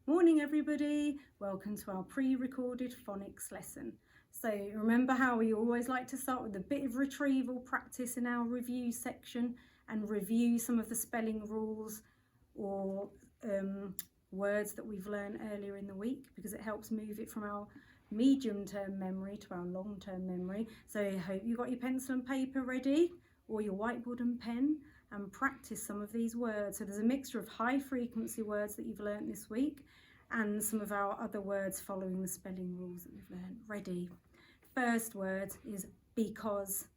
Morning everybody, welcome to our pre-recorded phonics lesson. So remember how we always like to start with a bit of retrieval practice in our review section and review some of the spelling rules or words that we've learned earlier in the week, because it helps move it from our medium-term memory to our long-term memory. So I hope you got your pencil and paper ready, or your whiteboard and pen, and practice some of these words. So there's a mixture of high frequency words that you've learnt this week and some of our other words following the spelling rules that we've learnt. Ready? First word is because.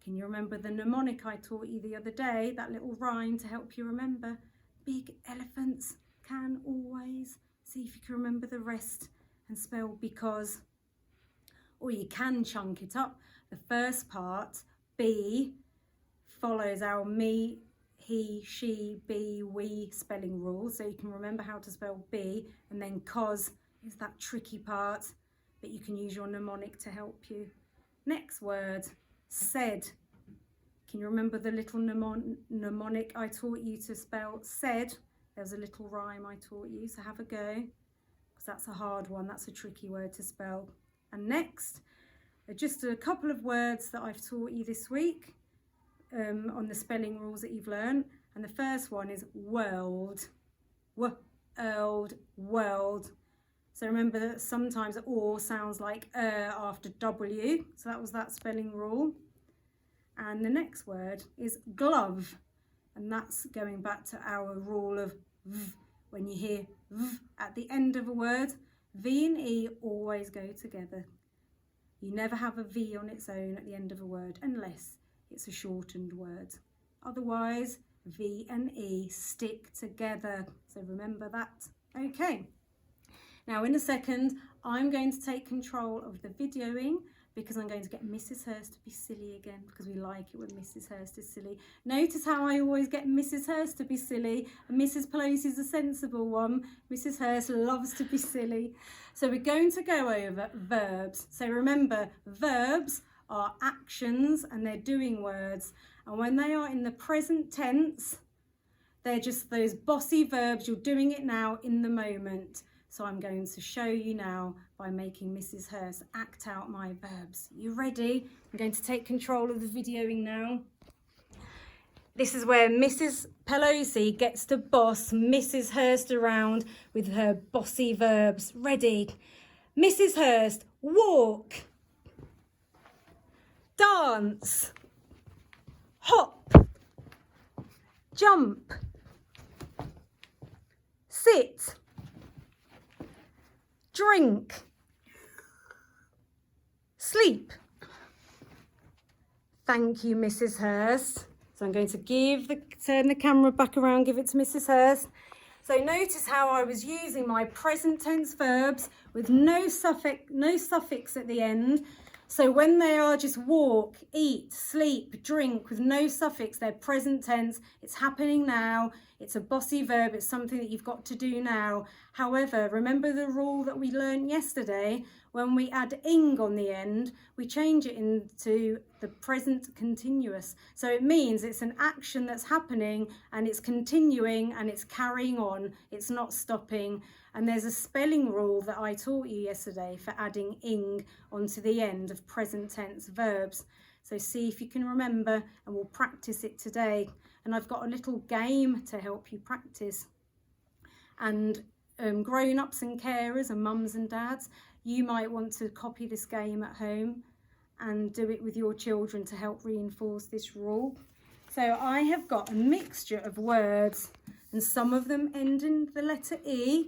Can you remember the mnemonic I taught you the other day, that little rhyme to help you remember? Big elephants can always. See if you can remember the rest and spell because. Or you can chunk it up. The first part, be, follows our me, he, she, be, we spelling rule, so you can remember how to spell be, and then cause is that tricky part, but you can use your mnemonic to help you. Next word, said. Can you remember the little mnemonic I taught you to spell said? There's a little rhyme I taught you, so have a go, because that's a hard one, that's a tricky word to spell. And next, just a couple of words that I've taught you this week on the spelling rules that you've learned, and the first one is world. World. So remember that sometimes or sounds like after W, so that was that spelling rule. And the next word is glove, and that's going back to our rule of v. When you hear v at the end of a word, V and E always go together. You never have a V on its own at the end of a word unless it's a shortened word. Otherwise, V and E stick together. So remember that. Okay. Now in a second, I'm going to take control of the videoing, because I'm going to get Mrs Hurst to be silly again, because we like it when Mrs Hurst is silly. Notice how I always get Mrs Hurst to be silly, and Mrs Pelosi is a sensible one. Mrs Hurst loves to be silly. So we're going to go over verbs. So remember, verbs are actions and they're doing words, and when they are in the present tense, they're just those bossy verbs. You're doing it now in the moment. So I'm going to show you now by making Mrs Hurst act out my verbs. You ready? I'm going to take control of the videoing now. This is where Mrs Pelosi gets to boss Mrs Hurst around with her bossy verbs. Ready? Mrs Hurst, walk. Dance. Hop. Jump. Sit. Drink. Sleep. Thank you, Mrs Hurst. So I'm going to turn the camera back around, give it to Mrs Hurst. So notice how I was using my present tense verbs with no suffix at the end. So when they are just walk, eat, sleep, drink with no suffix, they're present tense. It's happening now. It's a bossy verb. It's something that you've got to do now. However, remember the rule that we learned yesterday? When we add ing on the end, we change it into the present continuous. So it means it's an action that's happening and it's continuing and it's carrying on. It's not stopping. And there's a spelling rule that I taught you yesterday for adding ing onto the end of present tense verbs. So see if you can remember, and we'll practice it today. And I've got a little game to help you practice. And grown-ups and carers and mums and dads, you might want to copy this game at home and do it with your children to help reinforce this rule. So I have got a mixture of words, and some of them end in the letter E,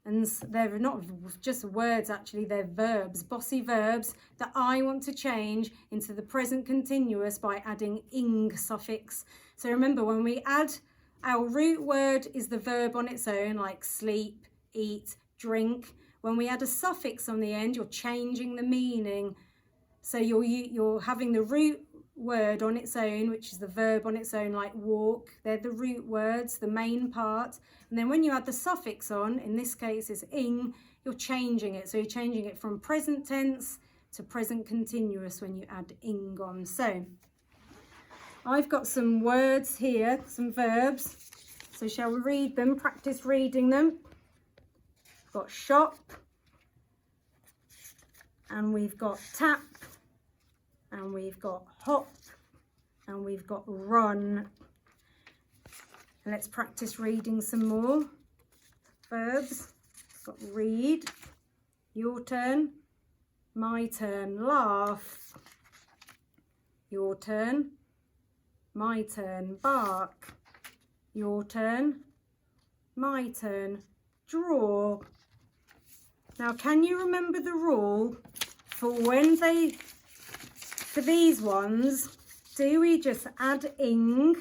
and they're not just words actually, they're verbs, bossy verbs that I want to change into the present continuous by adding ing suffix. So remember, when we add, our root word is the verb on its own, like sleep, eat, drink. When we add a suffix on the end, you're changing the meaning. So you're having the root word on its own, which is the verb on its own, like walk. They're the root words, the main part. And then when you add the suffix on, in this case it's ing, you're changing it. So you're changing it from present tense to present continuous when you add ing on. So I've got some words here, some verbs. So shall we read them, practice reading them? got shop, and we've got tap, and we've got hop, and we've got run. Let's practice reading some more verbs. Got read, your turn, my turn, laugh, your turn, my turn, bark, your turn, my turn, draw. Now, can you remember the rule for these ones, do we just add ing,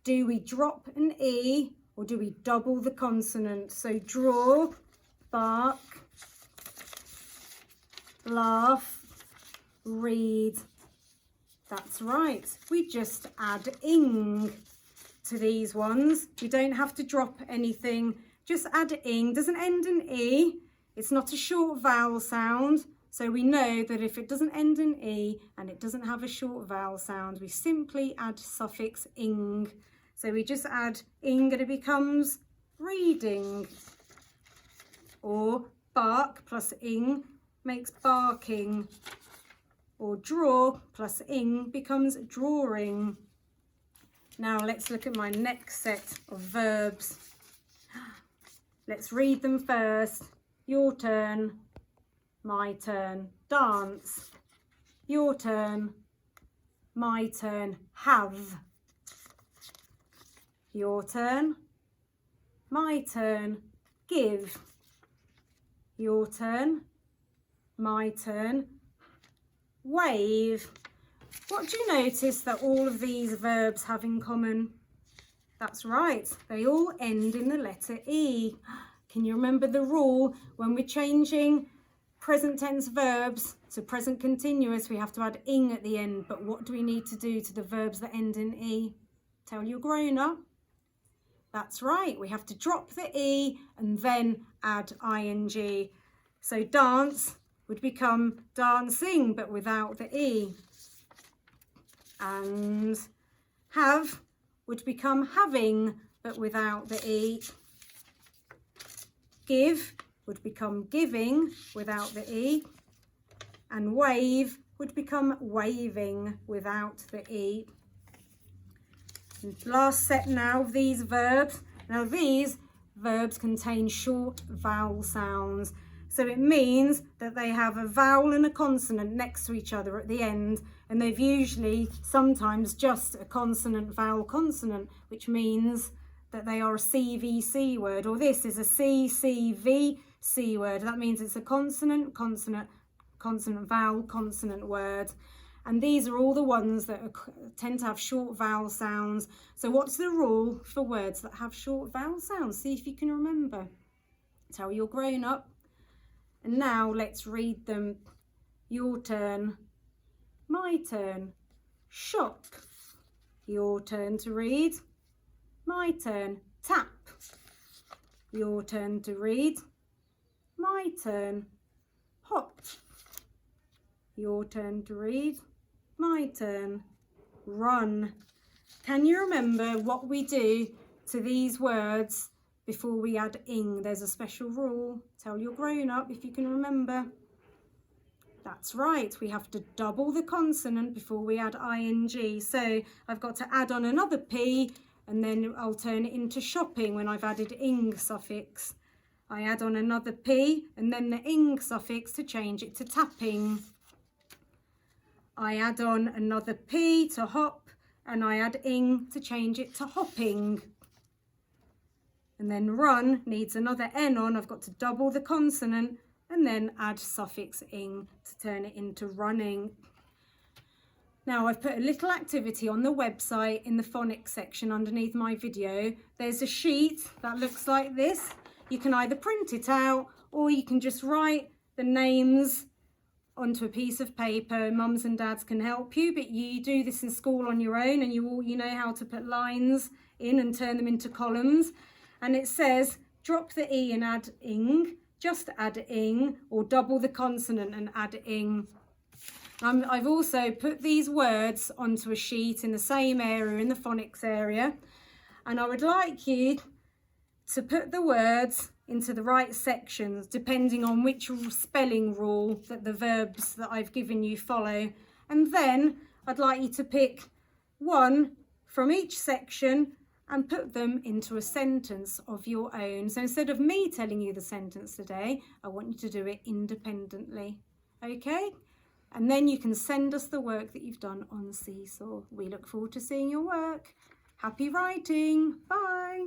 do we drop an e, or do we double the consonant? So draw, bark, laugh, read. That's right, we just add ing to these ones. You don't have to drop anything, just add ing. Doesn't end in e, it's not a short vowel sound, so we know that if it doesn't end in e and it doesn't have a short vowel sound, we simply add suffix ing. So we just add ing and it becomes reading. Or bark plus ing makes barking. Or draw plus ing becomes drawing. Now let's look at my next set of verbs. Let's read them first. Your turn, my turn, dance. Your turn, my turn, have. Your turn, my turn, give. Your turn, my turn, wave. What do you notice that all of these verbs have in common? That's right, they all end in the letter E. Can you remember the rule when we're changing present tense verbs to present continuous? We have to add ing at the end, but what do we need to do to the verbs that end in E? Tell your grown up. That's right, we have to drop the E and then add ing. So dance would become dancing, but without the E. And have would become having, but without the E. Give would become giving without the E. And wave would become waving without the E. And last set now of these verbs. Now these verbs contain short vowel sounds. So it means that they have a vowel and a consonant next to each other at the end, and they've usually sometimes just a consonant vowel consonant, which means that they are a CVC word, or this is a CCVC word. That means it's a consonant, consonant, consonant, vowel, consonant word. And these are all the ones that tend to have short vowel sounds. So what's the rule for words that have short vowel sounds? See if you can remember. Tell your grown up. And now let's read them. Your turn, my turn, shop. Your turn to read, my turn, tap. Your turn to read, my turn, hop. Your turn to read, my turn, run. Can you remember what we do to these words before we add ing? There's a special rule. Tell your grown up if you can remember. That's right, we have to double the consonant before we add ing. So I've got to add on another P and then I'll turn it into shopping when I've added ing suffix. I add on another P and then the ing suffix to change it to tapping. I add on another P to hop and I add ing to change it to hopping. And then run needs another N on. I've got to double the consonant and then add suffix ing to turn it into running. Now I've put a little activity on the website in the phonics section underneath my video. There's a sheet that looks like this. You can either print it out or you can just write the names onto a piece of paper. Mums and dads can help you, but you do this in school on your own and you know how to put lines in and turn them into columns. And it says drop the E and add ing, just add ing, or double the consonant and add ing. I've also put these words onto a sheet in the same area, in the phonics area, and I would like you to put the words into the right sections, depending on which spelling rule that the verbs that I've given you follow. And then I'd like you to pick one from each section and put them into a sentence of your own. So instead of me telling you the sentence today, I want you to do it independently. Okay? And then you can send us the work that you've done on Seesaw. We look forward to seeing your work. Happy writing. Bye.